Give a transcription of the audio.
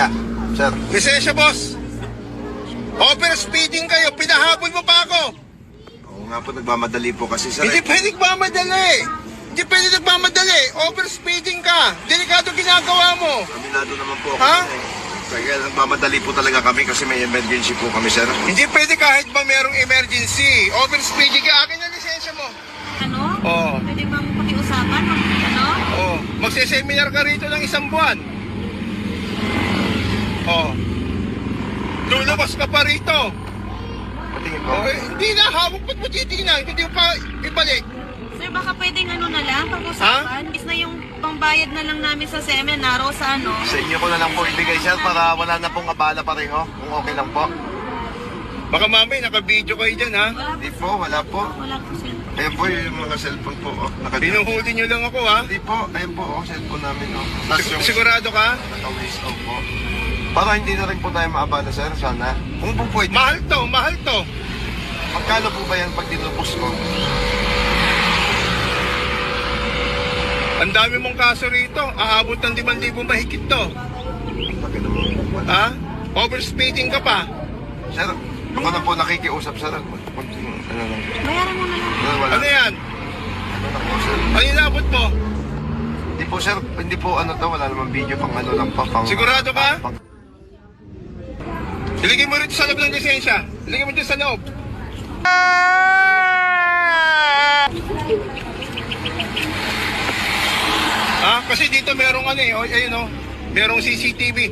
Lisensya, sir. Lisensya, boss. Over speeding kayo, pinahabol mo pa ako. Oo nga po, nagmamadali po kasi, sir. Hindi pwede nagmamadali. Hindi pwede nagmamadali. Over speeding ka. Delikado ginagawa mo. Aminado naman po ako. Ha? Kaya nagmamadali po talaga kami kasi may emergency po kami, sir. Hindi pwede kahit ba merong emergency. Over speeding ka. Akin na lisensya mo. Ano? Oo. Pwede ba pakiusapan? Ano? Oh, magsiseminar ka rito ng 1 buwan. Oh. Lulabas ka pa rito. Patingin po. Oh, hindi na, hawak ba't mo titingnan? Hindi mo pa ibalik. Sir, baka pwedeng ano na lang, pag-usapan? Is na yung pangbayad na lang namin sa seminar o sa ano? Sa inyo ko na lang po ibigay, sir, para wala na pong abala pareho. Kung okay lang po. Baka mamay, naka-video kayo dyan, ha? Wala Hindi po. po, wala po. Wala po, sir. Ayan po yung mga cellphone po. Oh, Pinuhuli nyo lang ako, ha? Hindi po, ayan po, oh, cellphone namin. Oh. Tapos yung Sigurado ka? naka-waste off po. Para hindi na rin po tayo maabala, sir, sana. Kung po pwede, Mahal to, mahal to. magkano po ba yan pag dinupos ko? Ang dami mong kaso rito. Aabot ng 5,000 mahigit to. Laki naman. Ha? Overspeeding ka pa. Sir, ako na po nakikiusap, sir. Ano lang. Bayaran mo na lang. Wala. Ano yan? Ano lang po, sir. Ano inabot mo? Hindi po, sir. Hindi po ano to. Wala namang video pang ano lang pa. Pang, Sigurado ka? Pang, Ilagay mo rito sa loob ng lisensya. Ilagay mo dito sa loob. Kasi dito merong ano eh. Ayun oh. Merong CCTV.